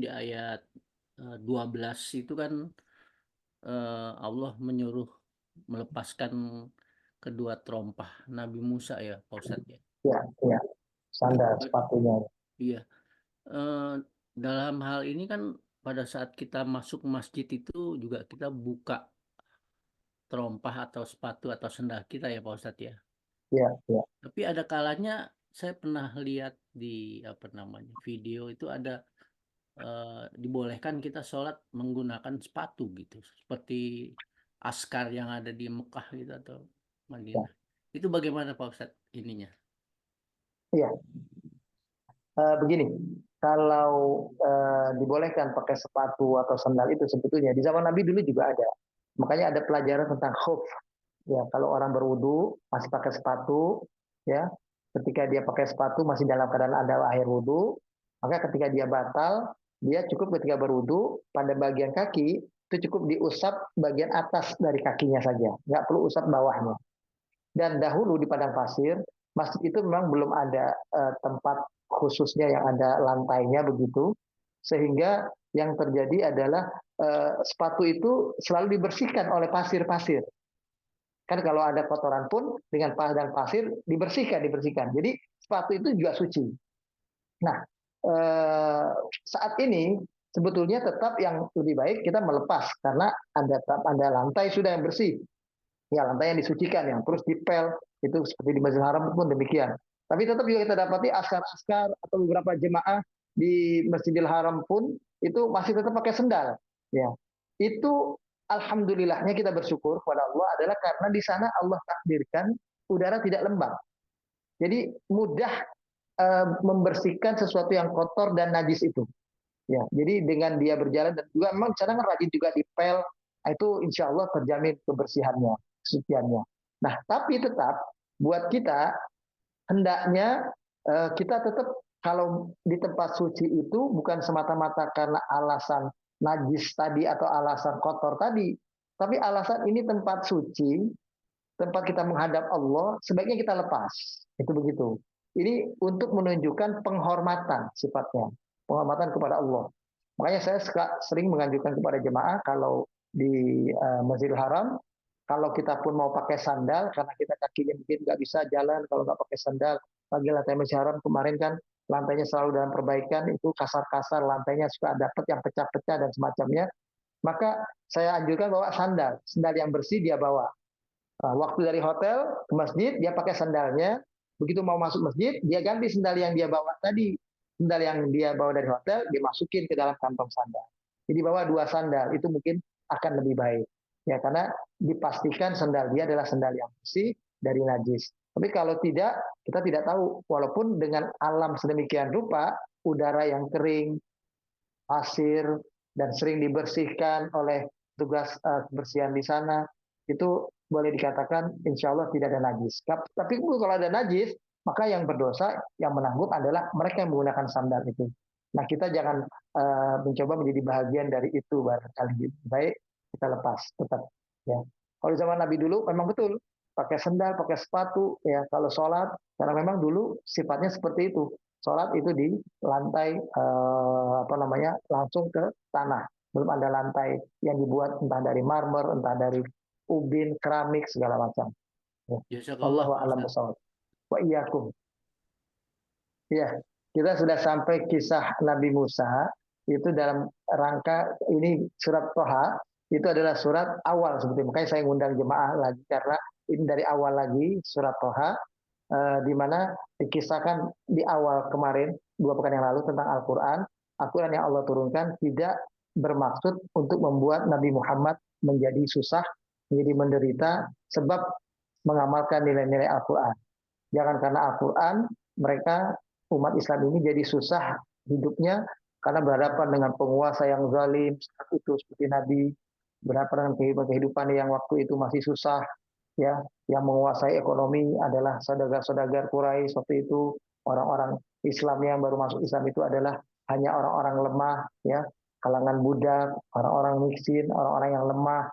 di ayat 12 itu kan Allah menyuruh melepaskan kedua terompah Nabi Musa ya, Pak Ustadz ya. Ya, ya, sandal Ba- sepatunya. Iya. Eh, dalam hal ini kan pada saat kita masuk masjid itu juga kita buka terompah atau sepatu atau sendal kita ya Pak Ustadz ya. Ya, ya, Tapi ada kalanya saya pernah lihat di apa namanya video itu ada dibolehkan kita sholat menggunakan sepatu gitu, seperti askar yang ada di Mekah gitu atau ya, Madinah. Itu bagaimana Pak Ustadz ininya? ya. Begini, kalau dibolehkan pakai sepatu atau sandal itu sebetulnya di zaman Nabi dulu juga ada. Makanya ada pelajaran tentang khuf. Ya, kalau orang berwudu masih pakai sepatu, ya, ketika dia pakai sepatu masih dalam keadaan ada air wudu, maka ketika dia batal, dia cukup ketika berwudu pada bagian kaki itu cukup diusap bagian atas dari kakinya saja, nggak perlu usap bawahnya. Dan dahulu di padang pasir, masjid itu memang belum ada tempat khususnya yang ada lantainya begitu, sehingga yang terjadi adalah sepatu itu selalu dibersihkan oleh pasir-pasir. Kan kalau ada kotoran pun dengan padang pasir dibersihkan. Jadi sepatu itu juga suci. Nah, eh, saat ini sebetulnya tetap yang lebih baik kita melepas karena ada lantai sudah yang bersih. Ya, lantai yang disucikan yang terus dipel itu seperti di Masjidil Haram pun demikian. Tapi tetap juga kita dapati askar-askar atau beberapa jemaah di Masjidil Haram pun itu masih tetap pakai sendal. Ya, itu alhamdulillahnya kita bersyukur kepada Allah adalah karena di sana Allah takdirkan udara tidak lembab. Jadi mudah membersihkan sesuatu yang kotor dan najis itu. Ya, jadi dengan dia berjalan dan juga memang kadang rajin juga dipel, itu insya Allah terjamin kebersihannya, kesuciannya. Nah, tapi tetap buat kita hendaknya kita tetap kalau di tempat suci itu bukan semata-mata karena alasan najis tadi atau alasan kotor tadi, tapi alasan ini tempat suci, tempat kita menghadap Allah, sebaiknya kita lepas. Itu begitu. Ini untuk menunjukkan penghormatan sifatnya, penghormatan kepada Allah. Makanya saya sering menganjurkan kepada jemaah kalau di Masjidil Haram, kalau kita pun mau pakai sandal, karena kita kakinya mungkin nggak bisa jalan kalau nggak pakai sandal. Lagi lantai Masjidil Haram kemarin kan lantainya selalu dalam perbaikan, itu kasar-kasar, lantainya suka dapat yang pecah-pecah dan semacamnya. Maka saya anjurkan bawa sandal, sandal yang bersih dia bawa. Nah, waktu dari hotel ke masjid, dia pakai sandalnya. Begitu mau masuk masjid, dia ganti sandal yang dia bawa tadi. Sandal yang dia bawa dari hotel, dia masukin ke dalam kantong sandal. Jadi bawa dua sandal, itu mungkin akan lebih baik. Ya, karena dipastikan sandal dia adalah sandal yang bersih dari najis. Tapi kalau tidak, kita tidak tahu. Walaupun dengan alam sedemikian rupa, udara yang kering, pasir, dan sering dibersihkan oleh tugas kebersihan di sana, itu boleh dikatakan insya Allah tidak ada najis. Tapi kalau ada najis, maka yang berdosa, yang menanggung adalah mereka yang menggunakan sandal itu. Nah, kita jangan mencoba menjadi bagian dari itu barangkali. Baik, kita lepas tetap. Ya. Kalau zaman Nabi dulu memang betul pakai sandal, pakai sepatu, ya kalau sholat, karena memang dulu sifatnya seperti itu. Sholat itu di lantai apa namanya langsung ke tanah. Belum ada lantai yang dibuat entah dari marmer, entah dari ubin, keramik segala macam. Ya. Jazakallah Allahu Pak a'lam Ustadz. bishawab. Wa iyyakum. Ya, kita sudah sampai kisah Nabi Musa itu dalam rangka ini surat Toha itu adalah surat awal seperti makanya saya ngundang jemaah lagi karena ini dari awal lagi surat Toha di mana dikisahkan di awal kemarin 2 pekan yang lalu tentang Al-Quran. Al-Quran yang Allah turunkan tidak bermaksud untuk membuat Nabi Muhammad menjadi susah, menjadi menderita sebab mengamalkan nilai-nilai Al-Quran. Jangan karena Al-Quran mereka umat Islam ini jadi susah hidupnya karena berhadapan dengan penguasa yang zalim saat itu seperti Nabi, berhadapan dengan kehidupan yang waktu itu masih susah, ya, yang menguasai ekonomi adalah saudagar-saudagar Quraisy seperti itu, orang-orang Islam yang baru masuk Islam itu adalah hanya orang-orang lemah, ya, kalangan budak, orang-orang miskin, orang-orang yang lemah.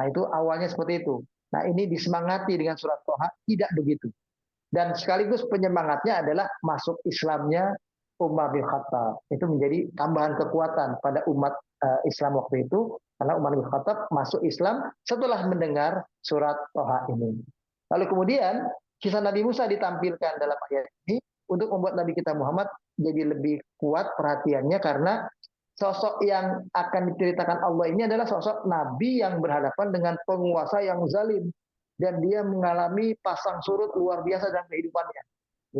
Nah, itu awalnya seperti itu. Nah, ini disemangati dengan surat Toha tidak begitu. Dan sekaligus penyemangatnya adalah masuk Islamnya Umar bin Khattab. Itu menjadi tambahan kekuatan pada umat Islam waktu itu, karena Umar bin Khattab masuk Islam setelah mendengar surat Toha ini. Lalu kemudian kisah Nabi Musa ditampilkan dalam ayat ini untuk membuat Nabi kita Muhammad jadi lebih kuat perhatiannya, karena sosok yang akan diceritakan Allah ini adalah sosok Nabi yang berhadapan dengan penguasa yang zalim, dan dia mengalami pasang surut luar biasa dalam kehidupannya.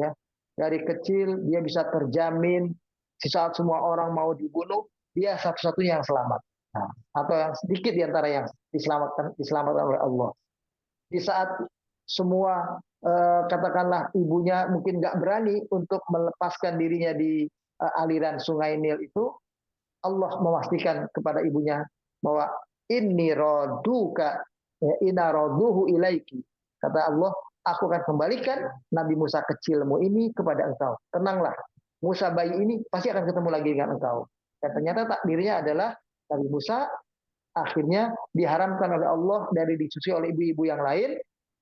Ya, dari kecil dia bisa terjamin di saat semua orang mau dibunuh, dia satu-satunya yang selamat. Nah, atau yang sedikit di antara yang diselamatkan oleh Allah. Di saat semua katakanlah ibunya mungkin nggak berani untuk melepaskan dirinya di aliran sungai Nil itu, Allah memastikan kepada ibunya bahwa inni raduka inna raduhu ilaiki. Kata Allah, aku akan kembalikan Nabi Musa kecilmu ini kepada engkau. Tenanglah, Musa bayi ini pasti akan ketemu lagi dengan engkau. Dan ternyata takdirnya adalah Nabi Musa akhirnya diharamkan oleh Allah dari disusui oleh ibu-ibu yang lain.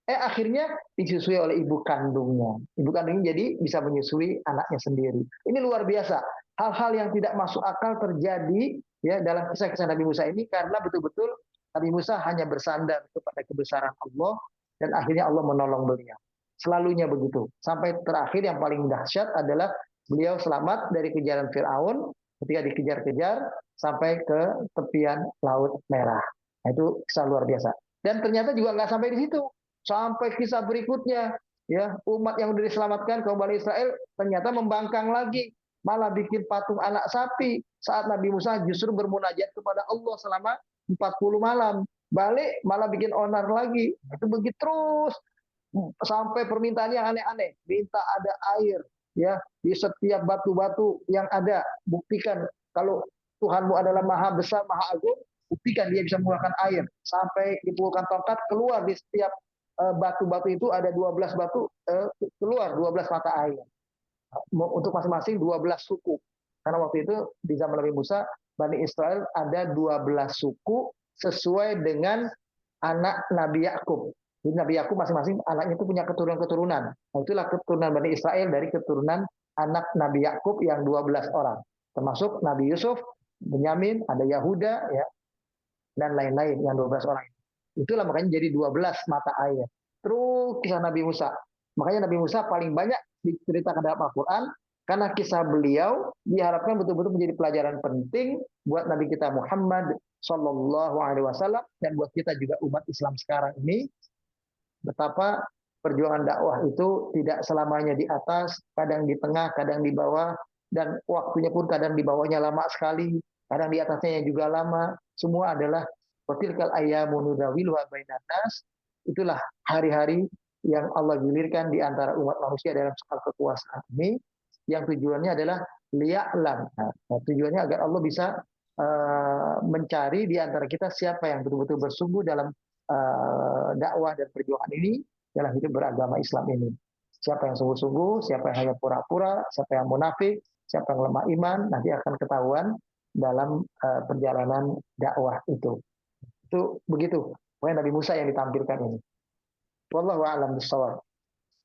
Akhirnya disusui oleh ibu kandungnya. Ibu kandungnya jadi bisa menyusui anaknya sendiri. Ini luar biasa. Hal-hal yang tidak masuk akal terjadi ya dalam kisah-kisah Nabi Musa ini, karena betul-betul Nabi Musa hanya bersandar kepada kebesaran Allah, dan akhirnya Allah menolong beliau. Selalunya begitu. Sampai terakhir yang paling dahsyat adalah beliau selamat dari kejaran Firaun ketika dikejar-kejar sampai ke tepian Laut Merah. Nah, itu kisah luar biasa. Dan ternyata juga nggak sampai di situ. Sampai kisah berikutnya, ya, umat yang sudah diselamatkan kaum Bani Israel ternyata membangkang lagi, malah bikin patung anak sapi saat Nabi Musa justru bermunajat kepada Allah selama 40 malam. Balik malah bikin onar lagi. Itu begitu terus sampai permintaan yang aneh-aneh, minta ada air ya di setiap batu-batu yang ada. Buktikan kalau Tuhanmu adalah maha besar, maha agung, buktikan dia bisa mengeluarkan air. Sampai dipukulkan tongkat, keluar di setiap batu-batu itu ada 12 batu, keluar 12 mata air untuk masing-masing 12 suku. Karena waktu itu di zaman Nabi Musa, Bani Israel ada 12 suku sesuai dengan anak Nabi Yakub. Jadi Nabi Yakub masing-masing anaknya itu punya keturunan-keturunan. Nah, itulah keturunan Bani Israel dari keturunan anak Nabi Yakub yang 12 orang. Termasuk Nabi Yusuf, Benyamin, ada Yahuda, ya, dan lain-lain yang 12 orang. Itulah makanya jadi 12 mata air. Terus kisah Nabi Musa. Makanya Nabi Musa paling banyak diceritakan dalam Al-Quran, karena kisah beliau diharapkan betul-betul menjadi pelajaran penting buat Nabi kita Muhammad Sallallahu Alaihi Wasallam, dan buat kita juga umat Islam sekarang ini, betapa perjuangan dakwah itu tidak selamanya di atas, kadang di tengah, kadang di bawah, dan waktunya pun kadang di bawahnya lama sekali, kadang di atasnya juga lama. Semua adalah watilkal ayyamu nudawiluha bainan nas. Itulah hari-hari yang Allah gilirkan di antara umat manusia dalam soal kekuasaan ini, yang tujuannya adalah liya'lam. Nah, tujuannya agar Allah bisa mencari di antara kita siapa yang betul-betul bersungguh dalam dakwah dan perjuangan ini, dalam hidup beragama Islam ini. Siapa yang sungguh-sungguh, siapa yang hanya pura-pura, siapa yang munafik, siapa yang lemah iman, nanti akan ketahuan dalam perjalanan dakwah itu. Itu begitu. Pokoknya Nabi Musa yang ditampilkan ini. Wallahu a'lam bishawab.